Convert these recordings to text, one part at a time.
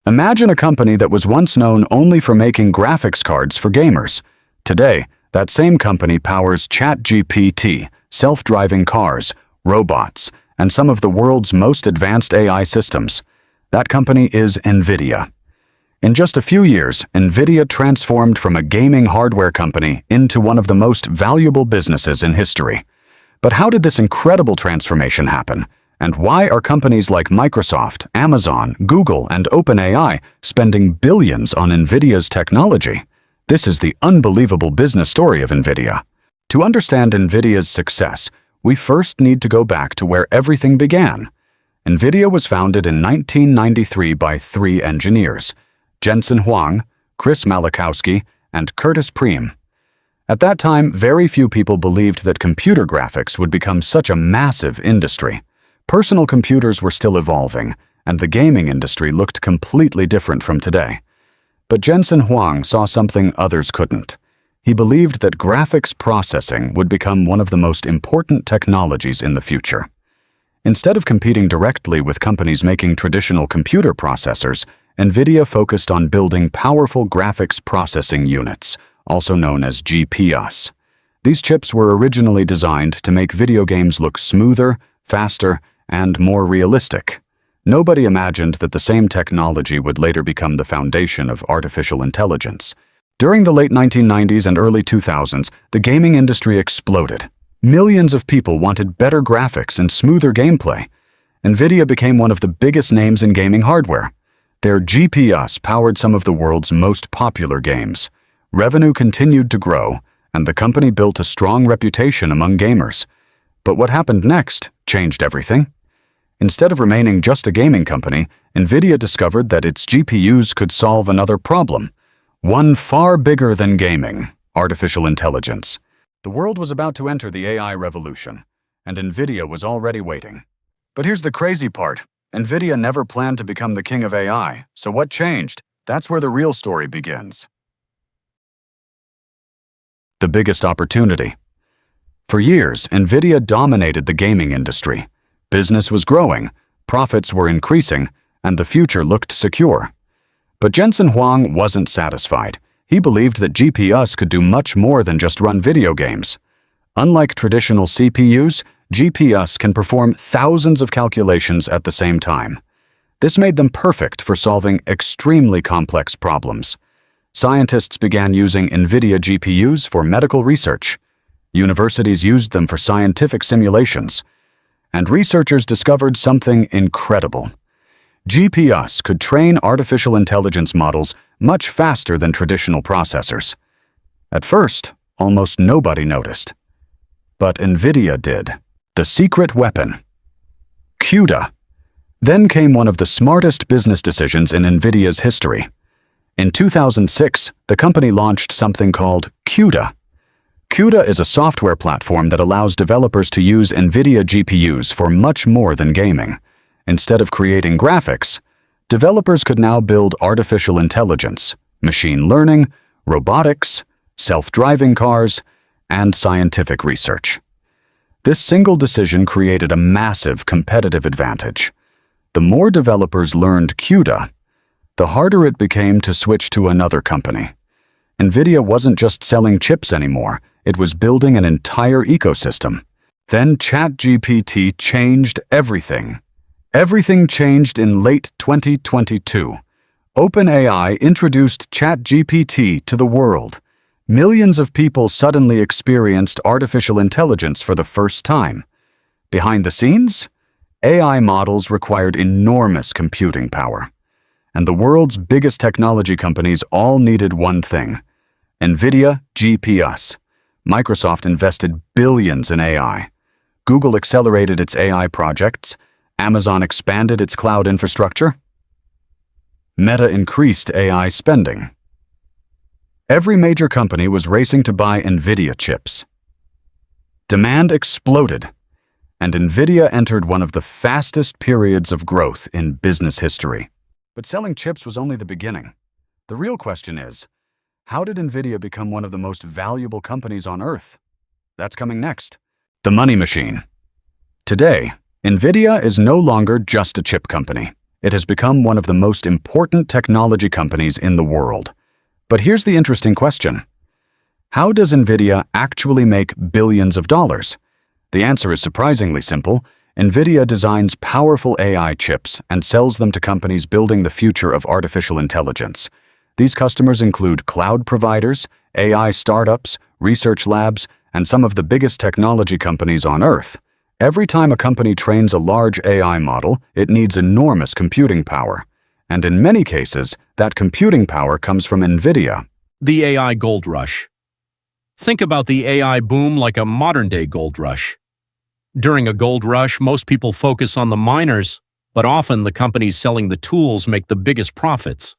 Imagine a company that was once known only for making graphics cards for gamers. Today, that same company powers ChatGPT, self-driving cars, robots, and some of the world's most advanced AI systems. That company is NVIDIA. In just a few years, NVIDIA transformed from a gaming hardware company into one of the most valuable businesses in history. But how did this incredible transformation happen? And why are companies like Microsoft, Amazon, Google, and OpenAI spending billions on NVIDIA's technology? This is the unbelievable business story of NVIDIA. To understand NVIDIA's success, we first need to go back to where everything began. NVIDIA was founded in 1993 by three engineers: Jensen Huang, Chris Malachowski, and Curtis Preem. At that time, very few people believed that computer graphics would become such a massive industry. Personal computers were still evolving, and the gaming industry looked completely different from today. But Jensen Huang saw something others couldn't. He believed that graphics processing would become one of the most important technologies in the future. Instead of competing directly with companies making traditional computer processors, NVIDIA focused on building powerful graphics processing units, also known as GPUs. These chips were originally designed to make video games look smoother, faster, and more realistic. Nobody imagined that the same technology would later become the foundation of artificial intelligence. During the late 1990s and early 2000s, the gaming industry exploded. Millions of people wanted better graphics and smoother gameplay. NVIDIA became one of the biggest names in gaming hardware. Their GPUs powered some of the world's most popular games. Revenue continued to grow, and the company built a strong reputation among gamers. But what happened next changed everything. Instead of remaining just a gaming company, NVIDIA discovered that its GPUs could solve another problem, one far bigger than gaming: artificial intelligence. The world was about to enter the AI revolution, and NVIDIA was already waiting. But here's the crazy part. NVIDIA never planned to become the king of AI, so what changed? That's where the real story begins. The biggest opportunity. For years, NVIDIA dominated the gaming industry. Business was growing, profits were increasing, and the future looked secure. But Jensen Huang wasn't satisfied. He believed that GPUs could do much more than just run video games. Unlike traditional CPUs, GPUs can perform thousands of calculations at the same time. This made them perfect for solving extremely complex problems. Scientists began using NVIDIA GPUs for medical research. Universities used them for scientific simulations. And researchers discovered something incredible. GPUs could train artificial intelligence models much faster than traditional processors. At first, almost nobody noticed. But NVIDIA did. The secret weapon. CUDA. Then came one of the smartest business decisions in NVIDIA's history. In 2006, the company launched something called CUDA. CUDA is a software platform that allows developers to use NVIDIA GPUs for much more than gaming. Instead of creating graphics, developers could now build artificial intelligence, machine learning, robotics, self-driving cars, and scientific research. This single decision created a massive competitive advantage. The more developers learned CUDA, the harder it became to switch to another company. NVIDIA wasn't just selling chips anymore, it was building an entire ecosystem. Then ChatGPT changed everything. Everything changed in late 2022. OpenAI introduced ChatGPT to the world. Millions of people suddenly experienced artificial intelligence for the first time. Behind the scenes, AI models required enormous computing power. And the world's biggest technology companies all needed one thing: NVIDIA GPUs. Microsoft invested billions in AI. Google accelerated its AI projects. Amazon expanded its cloud infrastructure. Meta increased AI spending. Every major company was racing to buy NVIDIA chips. Demand exploded, and NVIDIA entered one of the fastest periods of growth in business history. But selling chips was only the beginning. The real question is, how did NVIDIA become one of the most valuable companies on Earth? That's coming next. The money machine. Today, NVIDIA is no longer just a chip company. It has become one of the most important technology companies in the world. But here's the interesting question. How does NVIDIA actually make billions of dollars? The answer is surprisingly simple. NVIDIA designs powerful AI chips and sells them to companies building the future of artificial intelligence. These customers include cloud providers, AI startups, research labs, and some of the biggest technology companies on Earth. Every time a company trains a large AI model, it needs enormous computing power. And in many cases, that computing power comes from NVIDIA. The AI gold rush. Think about the AI boom like a modern-day gold rush. During a gold rush, most people focus on the miners, but often the companies selling the tools make the biggest profits.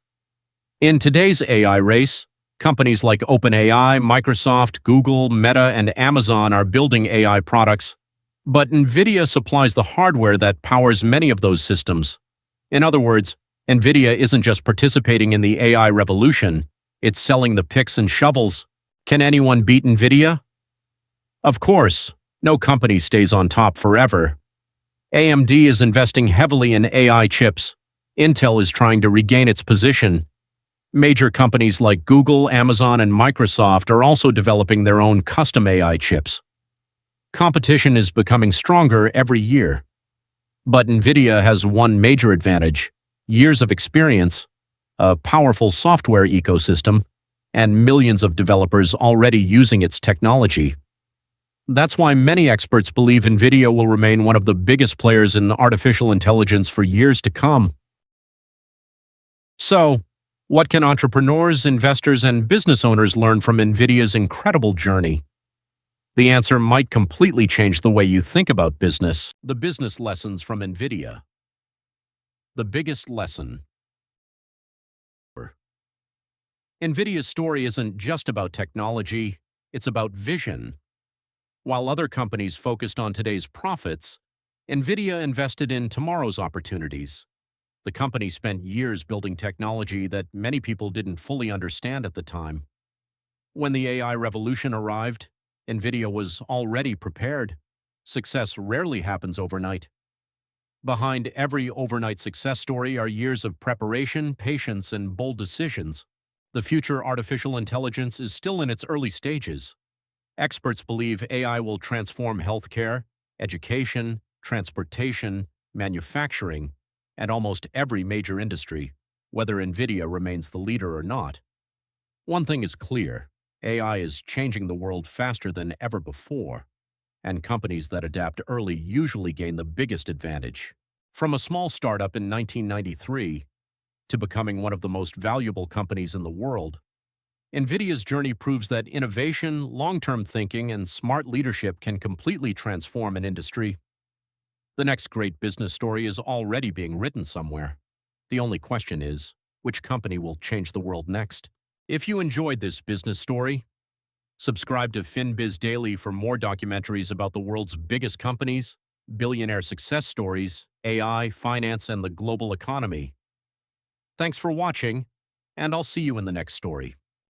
In today's AI race, companies like OpenAI, Microsoft, Google, Meta, and Amazon are building AI products, but NVIDIA supplies the hardware that powers many of those systems. In other words, NVIDIA isn't just participating in the AI revolution, it's selling the picks and shovels. Can anyone beat NVIDIA? Of course, no company stays on top forever. AMD is investing heavily in AI chips. Intel is trying to regain its position. Major companies like Google, Amazon, and Microsoft are also developing their own custom AI chips. Competition is becoming stronger every year. But NVIDIA has one major advantage: years of experience, a powerful software ecosystem, and millions of developers already using its technology. That's why many experts believe NVIDIA will remain one of the biggest players in artificial intelligence for years to come. So, what can entrepreneurs, investors, and business owners learn from NVIDIA's incredible journey? The answer might completely change the way you think about business. The business lessons from NVIDIA. The biggest lesson. NVIDIA's story isn't just about technology, it's about vision. While other companies focused on today's profits, NVIDIA invested in tomorrow's opportunities. The company spent years building technology that many people didn't fully understand at the time. When the AI revolution arrived, NVIDIA was already prepared. Success rarely happens overnight. Behind every overnight success story are years of preparation, patience, and bold decisions. The future artificial intelligence is still in its early stages. Experts believe AI will transform healthcare, education, transportation, manufacturing, and almost every major industry, whether NVIDIA remains the leader or not. One thing is clear: AI is changing the world faster than ever before, and companies that adapt early usually gain the biggest advantage. From a small startup in 1993 to becoming one of the most valuable companies in the world, NVIDIA's journey proves that innovation, long-term thinking, and smart leadership can completely transform an industry. The next great business story is already being written somewhere. The only question is, which company will change the world next? If you enjoyed this business story, subscribe to FinBiz Daily for more documentaries about the world's biggest companies, billionaire success stories, AI, finance, and the global economy. Thanks for watching, and I'll see you in the next story.